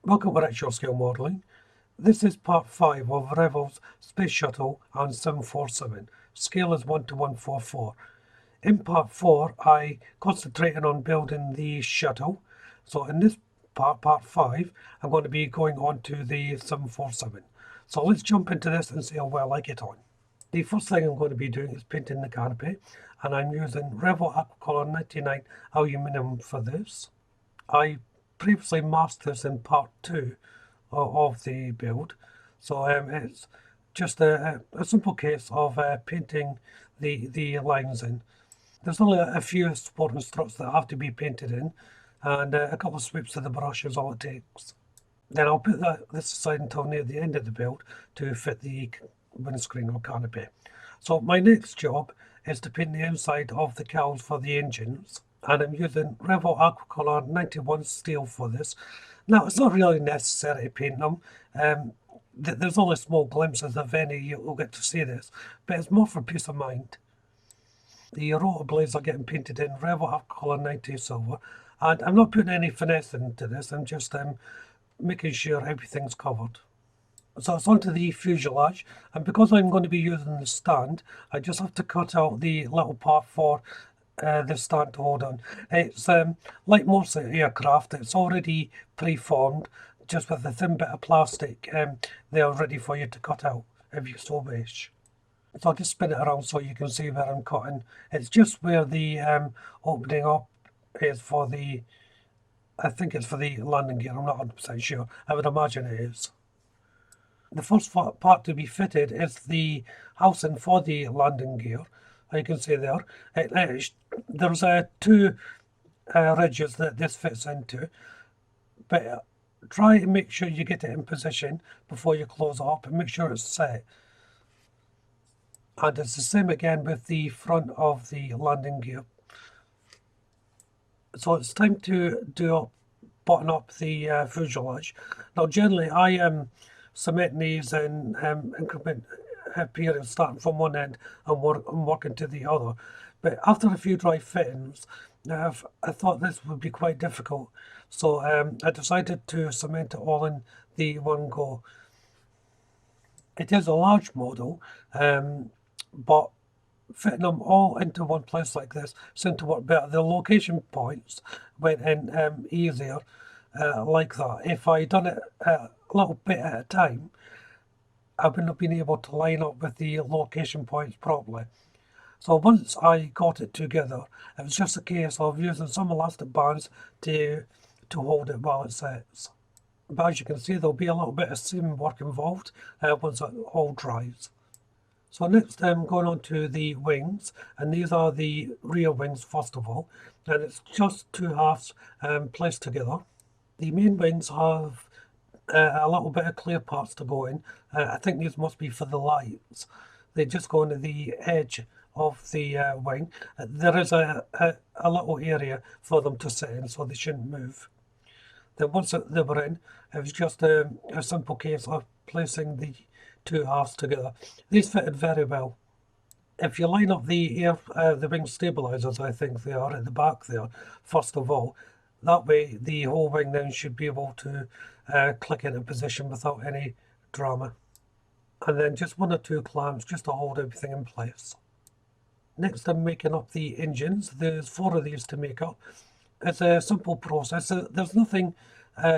Welcome to Actual Scale Modelling. This is part 5 of Revell's Space Shuttle on 747. Scale is 1 to 144. In part 4, I concentrated on building the shuttle. So in this part 5, I'm going to be going on to the 747. So let's jump into this and see how well I get on. The first thing I'm going to be doing is painting the canopy, and I'm using Revell Aquacolor 99 aluminium for this. I previously masked this in part 2 of the build, so it's just a simple case of painting the lines in. There's only a few supporting struts that have to be painted in, and a couple of sweeps of the brush is all it takes. Then I'll put this aside until near the end of the build to fit the windscreen or canopy. So my next job is to paint the inside of the cowls for the engines, and I'm using Revell Aquacolor 91 steel for this. Now, it's not really necessary to paint them. There's only small glimpses of any you'll get to see this, but it's more for peace of mind. The rotor blades are getting painted in Revell Aquacolor 90 silver, and I'm not putting any finesse into this. I'm just making sure everything's covered. So it's onto the fuselage, and because I'm going to be using the stand, I just have to cut out the little part for the stand to hold on. It's like most aircraft, it's already pre-formed, just with a thin bit of plastic there ready for you to cut out if you so wish. So I'll just spin it around so you can see where I'm cutting. It's just where the opening up is for the, I think it's for the landing gear, I'm not 100% sure. I would imagine it is. The first part to be fitted is the housing for the landing gear. You can see there, there's two ridges that this fits into, but try and make sure you get it in position before you close up and make sure it's set. And it's the same again with the front of the landing gear. So it's time to button up the fuselage. Now generally I am cementing these in increment periods, starting from one end and working to the other. But after a few dry fittings, I thought this would be quite difficult, so I decided to cement it all in the one go. It is a large model, but fitting them all into one place like this seemed to work better. The location points went in easier like that. If I'd done it a little bit at a time, I wouldn't have been able to line up with the location points properly. So once I got it together, it was just a case of using some elastic bands to hold it while it sets. But as you can see, there'll be a little bit of seam work involved once it all dries. So next I'm going on to the wings, and these are the rear wings first of all, and it's just two halves placed together. The main wings have a little bit of clear parts to go in. I think these must be for the lights. They just go into the edge of the wing. There is a little area for them to sit in, so they shouldn't move. Then once they were in, it was just a simple case of placing the two halves together. These fitted very well. If you line up the wing stabilizers, I think they are at the back there, first of all, that way the whole wing then should be able to click into position without any drama. And then just one or two clamps just to hold everything in place. Next I'm making up the engines. There's 4 of these to make up. It's a simple process. There's nothing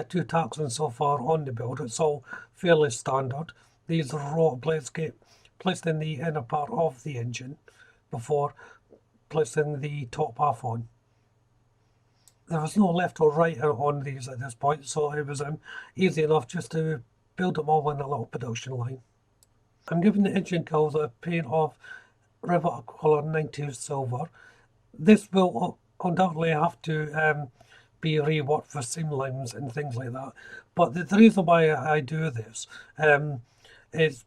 too taxing so far on the build. It's all fairly standard. These rotor blades get placed in the inner part of the engine before placing the top half on. There was no left or right on these at this point, so it was easy enough just to build them all in a little production line. I'm giving the engine cowls a paint of Revell Aquacolor 90 silver. This will undoubtedly have to be reworked for seam lines and things like that. But the reason why I do this is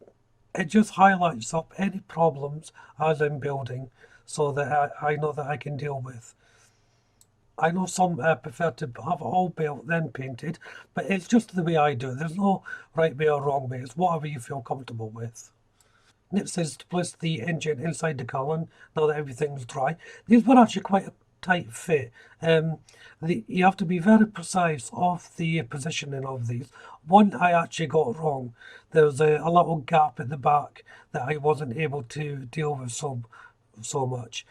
it just highlights up any problems as I'm building, so that I know that I can deal with. I know some prefer to have it all built then painted, but it's just the way I do it. There's no right way or wrong way. It's whatever you feel comfortable with. Next is to place the engine inside the column now that everything's dry. These were actually quite tight fit. You have to be very precise of the positioning of these. One I actually got wrong. There's a little gap at the back that I wasn't able to deal with so much.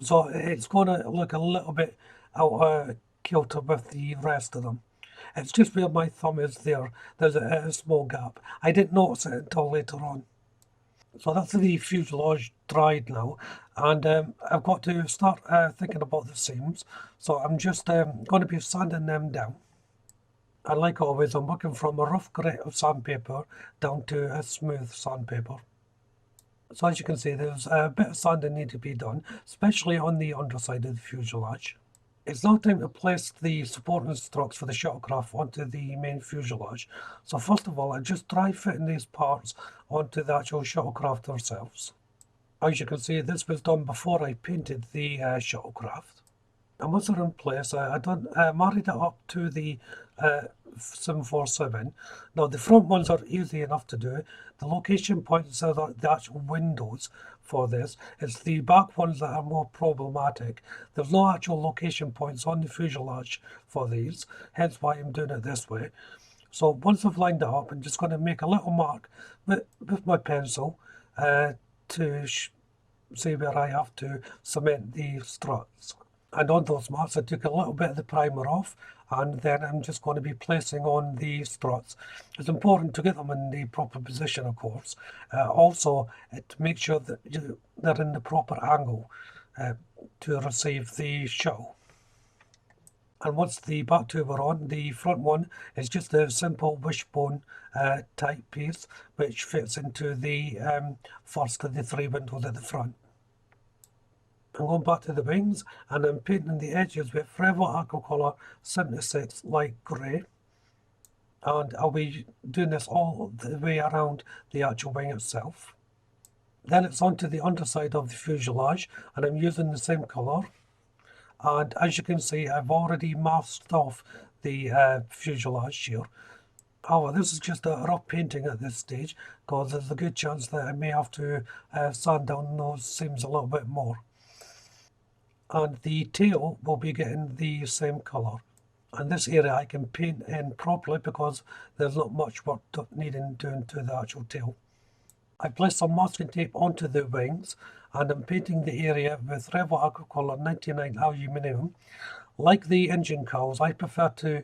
So it's going to look a little bit out of kilter with the rest of them. It's just where my thumb is there. There's a small gap. I didn't notice it until later on. So that's the fuselage dried now, and I've got to start thinking about the seams. So I'm just going to be sanding them down. And like always, I'm working from a rough grit of sandpaper down to a smooth sandpaper. So as you can see, there's a bit of sanding need to be done, especially on the underside of the fuselage. It's now time to place the supporting struts for the shuttlecraft onto the main fuselage. So first of all, I just dry fitting these parts onto the actual shuttlecraft themselves. As you can see, this was done before I painted the shuttlecraft. And once they're in place, I married it up to the 747. Now the front ones are easy enough to do. The location points are the actual windows for this. It's the back ones that are more problematic. There's no actual location points on the fuselage for these, hence why I'm doing it this way. So once I've lined it up, I'm just going to make a little mark with my pencil to see where I have to cement the struts. And on those marks, I took a little bit of the primer off, and then I'm just going to be placing on the struts. It's important to get them in the proper position, of course. Also, to make sure that they're in the proper angle to receive the shuttle. And once the back two are on, the front one is just a simple wishbone type piece, which fits into the first of the three windows at the front. I'm going back to the wings, and I'm painting the edges with Revell Aquacolor 76 light grey, and I'll be doing this all the way around the actual wing itself. Then it's onto the underside of the fuselage, and I'm using the same colour, and as you can see, I've already masked off the fuselage here. However, this is just a rough painting at this stage, because there's a good chance that I may have to sand down those seams a little bit more. And the tail will be getting the same colour. And this area I can paint in properly because there's not much work needing doing to the actual tail. I placed some masking tape onto the wings, and I'm painting the area with Revell Aquacolor 99 aluminium. Like the engine cowls, I prefer to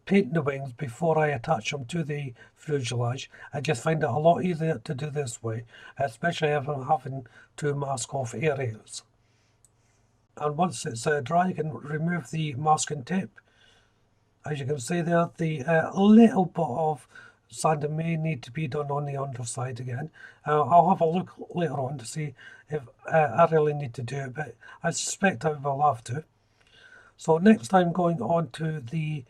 paint the wings before I attach them to the fuselage. I just find it a lot easier to do this way, especially if I'm having to mask off areas. And once it's dry, you can remove the masking tape. As you can see there, the little bit of sanding may need to be done on the underside again. I'll have a look later on to see if I really need to do it, but I suspect I will have to. So next I'm going on to the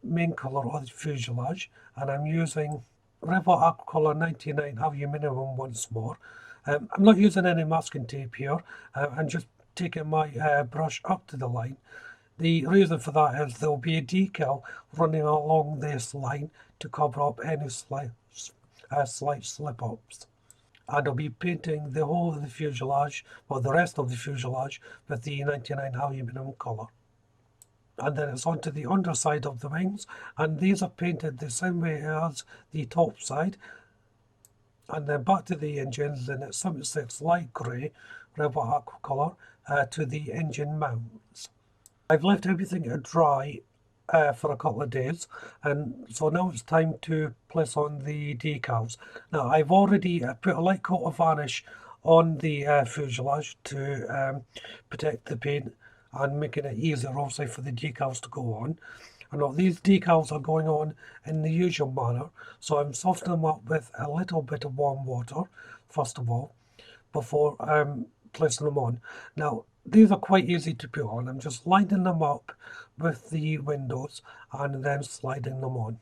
main colour of the fuselage, and I'm using Revell Aquacolor 99 aluminium once more. I'm not using any masking tape here. I'm just taking my brush up to the line. The reason for that is there will be a decal running along this line to cover up any slight slip-ups. And I'll be painting the whole of the fuselage, or the rest of the fuselage, with the 99 aluminium colour. And then it's onto the underside of the wings, and these are painted the same way as the top side. And then back to the engines, and it's 76 light grey Revell Aquacolor to the engine mounts. I've left everything to dry for a couple of days, and so now it's time to place on the decals. Now I've already put a light coat of varnish on the fuselage to protect the paint and making it easier obviously for the decals to go on. And now these decals are going on in the usual manner, so I'm softening them up with a little bit of warm water first of all before placing them on. Now these are quite easy to put on. I'm just lining them up with the windows and then sliding them on.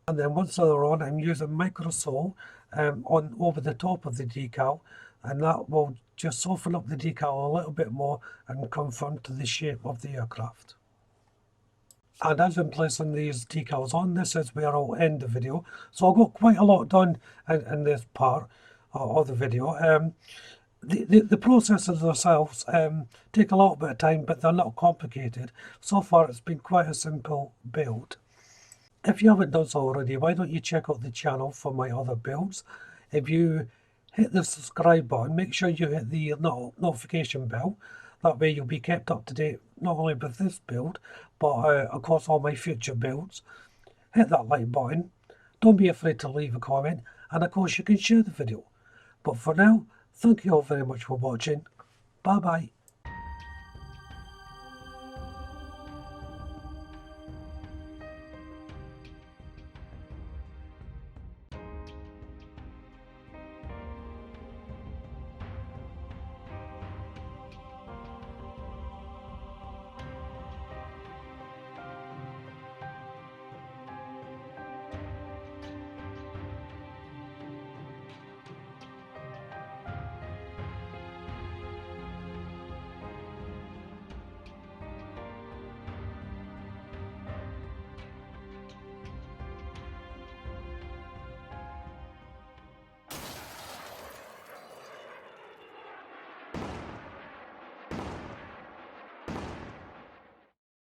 And then once they're on, I'm using microsole on over the top of the decal, and that will just soften up the decal a little bit more and conform to the shape of the aircraft. And as I'm placing these decals on, this is where I'll end the video. So I've got quite a lot done in this part of the video. The processes themselves take a little bit of time, but they're not complicated. So far, it's been quite a simple build. If you haven't done so already, why don't you check out the channel for my other builds? If you hit the subscribe button, make sure you hit the notification bell. That way you'll be kept up to date not only with this build, but of course all my future builds. Hit that like button. Don't be afraid to leave a comment, and of course you can share the video. But for now, thank you all very much for watching. Bye bye.